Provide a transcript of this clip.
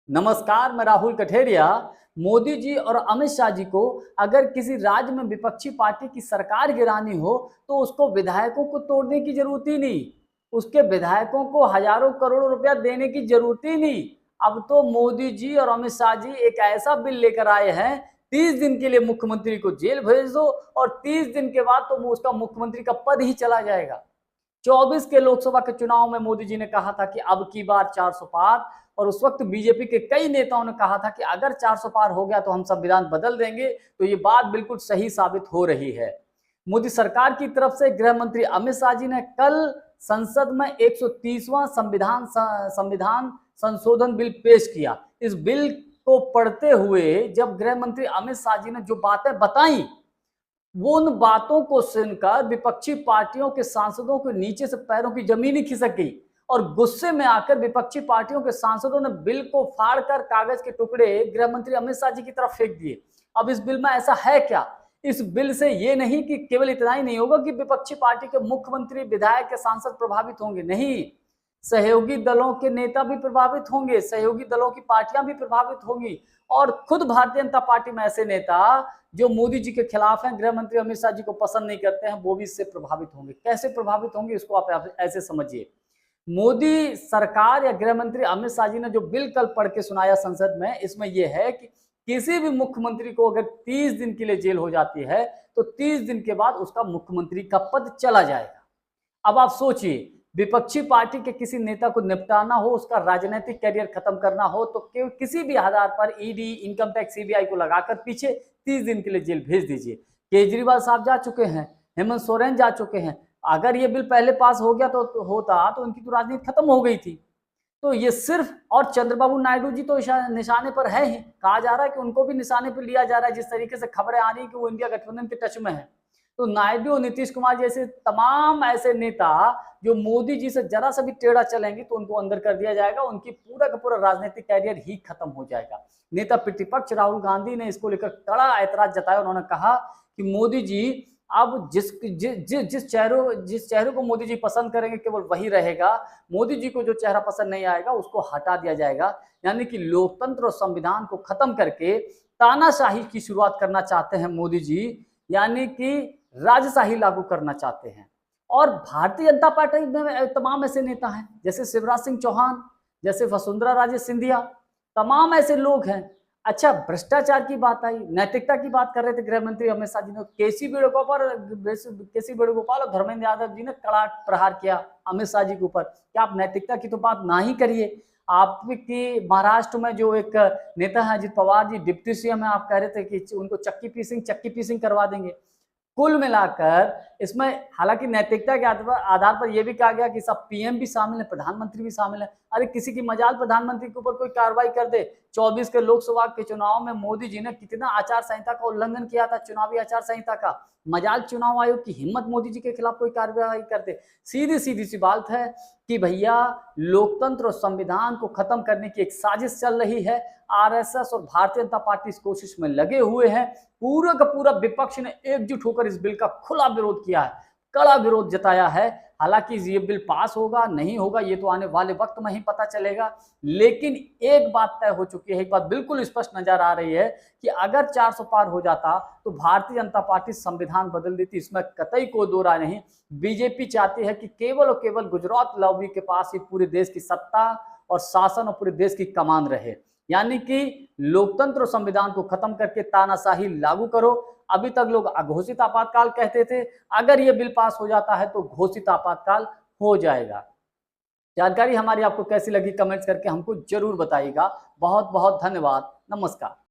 नमस्कार, मैं राहुल कठेरिया। मोदी जी और अमित शाह जी को अगर किसी राज्य में विपक्षी पार्टी की सरकार गिरानी हो तो उसको विधायकों को तोड़ने की जरूरत ही नहीं, उसके विधायकों को हजारों करोड़ों रुपया देने की जरूरत ही नहीं। अब तो मोदी जी और अमित शाह जी एक ऐसा बिल लेकर आए हैं, 30 दिन के लिए मुख्यमंत्री को जेल भेज दो और 30 दिन के बाद तो उसका मुख्यमंत्री का पद ही चला जाएगा। 24 के लोकसभा के चुनाव में मोदी जी ने कहा था कि अब की बार 400 पार, और उस वक्त बीजेपी के कई नेताओं ने कहा था कि अगर 400 पार हो गया तो हम संविधान बदल देंगे। तो ये बात बिल्कुल सही साबित हो रही है। मोदी सरकार की तरफ से गृह मंत्री अमित शाह जी ने कल संसद में 130वां संविधान संशोधन बिल पेश किया। इस बिल को पढ़ते हुए जब गृह मंत्री अमित शाह जी ने जो बातें बताई, वो उन बातों को सुनकर विपक्षी पार्टियों के सांसदों के नीचे से पैरों की जमीन ही खिसक गई और गुस्से में आकर विपक्षी पार्टियों के सांसदों ने बिल को फाड़कर कागज के टुकड़े गृह मंत्री अमित शाह जी की तरफ फेंक दिए। अब इस बिल में ऐसा है क्या? इस बिल से ये नहीं कि केवल इतना ही नहीं होगा कि विपक्षी पार्टी के मुख्यमंत्री, विधायक के सांसद प्रभावित होंगे, नहीं, सहयोगी दलों के नेता भी प्रभावित होंगे, सहयोगी दलों की पार्टियां भी प्रभावित होंगी और खुद भारतीय जनता पार्टी में ऐसे नेता जो मोदी जी के खिलाफ हैं, गृह मंत्री अमित शाह जी को पसंद नहीं करते हैं, वो भी इससे प्रभावित होंगे। कैसे प्रभावित होंगे इसको आप ऐसे समझिए। मोदी सरकार या गृह मंत्री अमित शाह जी ने जो बिल कल पढ़ के सुनाया संसद में, इसमें यह है कि किसी भी मुख्यमंत्री को अगर 30 दिन के लिए जेल हो जाती है तो 30 दिन के बाद उसका मुख्यमंत्री का पद चला जाएगा। अब आप सोचिए, विपक्षी पार्टी के किसी नेता को निपटाना हो, उसका राजनीतिक करियर खत्म करना हो तो किसी भी आधार पर ईडी, इनकम टैक्स, सीबीआई को लगाकर पीछे 30 दिन के लिए जेल भेज दीजिए। केजरीवाल साहब जा चुके हैं, हेमंत सोरेन जा चुके हैं। अगर ये बिल पहले पास हो गया तो होता तो उनकी तो राजनीति खत्म हो गई थी। तो ये सिर्फ, और चंद्रबाबू नायडू जी तो निशाने पर है ही, कहा जा रहा है कि उनको भी निशाने पर लिया जा रहा है। जिस तरीके से खबरें आ रही है कि वो इंडिया गठबंधन के टच में है, तो नायडू, नीतीश कुमार जैसे तमाम ऐसे नेता जो मोदी जी से जरा सा भी टेढ़ा चलेंगे तो उनको अंदर कर दिया जाएगा, उनकी पूरा का पूरा राजनीतिक कैरियर ही खत्म हो जाएगा। नेता प्रतिपक्ष राहुल गांधी ने इसको लेकर कड़ा ऐतराज जताया। उन्होंने कहा कि मोदी जी अब जिस चेहरे को मोदी जी पसंद करेंगे केवल वही रहेगा, मोदी जी को जो चेहरा पसंद नहीं आएगा उसको हटा दिया जाएगा। यानी कि लोकतंत्र और संविधान को खत्म करके तानाशाही की शुरुआत करना चाहते हैं मोदी जी, यानी कि राजशाही लागू करना चाहते हैं। और भारतीय जनता पार्टी में तमाम ऐसे नेता हैं, जैसे शिवराज सिंह चौहान, जैसे वसुंधरा राजे सिंधिया, तमाम ऐसे लोग हैं। अच्छा, भ्रष्टाचार की बात आई, नैतिकता की बात कर रहे थे गृह मंत्री अमित शाह जी ने। केसी वेणुगोपाल और धर्मेंद्र यादव जी ने कड़ा प्रहार किया अमित शाह जी के ऊपर कि आप नैतिकता की तो बात ना ही करिए। आपकी महाराष्ट्र में जो एक नेता है अजित पवार जी, डिप्टी सीएम है, आप कह रहे थे कि उनको चक्की पीसिंग करवा देंगे। कुल मिलाकर इसमें हालांकि नैतिकता के आधार पर यह भी कहा गया कि सब पीएम भी शामिल है, प्रधानमंत्री भी शामिल है। अरे किसी की मजाल प्रधानमंत्री के ऊपर कोई कार्रवाई कर दे। 24 के लोकसभा के चुनाव में मोदी जी ने कितना आचार संहिता का उल्लंघन किया था, चुनावी आचार संहिता का। मजाल चुनाव आयोग की हिम्मत मोदी जी के खिलाफ कोई कार्रवाई कर दे। सीधी सी बात है कि भैया लोकतंत्र और संविधान को खत्म करने की एक साजिश चल रही है। आरएसएस और भारतीय जनता पार्टी इस कोशिश में लगे हुए हैं। पूरा का पूरा विपक्ष ने एकजुट होकर इस बिल का खुला विरोध किया है, कड़ा विरोध जताया है। हालांकि ये बिल पास होगा नहीं होगा ये तो आने वाले वक्त में ही पता चलेगा, लेकिन एक बात तय हो चुकी है, एक बात बिल्कुल स्पष्ट नजर आ रही है कि अगर 400 पार हो जाता तो भारतीय जनता पार्टी संविधान बदल देती, इसमें कतई कोई दो राय नहीं। बीजेपी चाहती है कि केवल और केवल गुजरात लॉबी के पास ही पूरे देश की सत्ता और शासन और पूरे देश की कमान रहे, यानी कि लोकतंत्र और संविधान को खत्म करके तानाशाही लागू करो। अभी तक लोग अघोषित आपातकाल कहते थे, अगर ये बिल पास हो जाता है तो घोषित आपातकाल हो जाएगा। जानकारी हमारी आपको कैसी लगी कमेंट्स करके हमको जरूर बताइएगा। बहुत बहुत धन्यवाद। नमस्कार।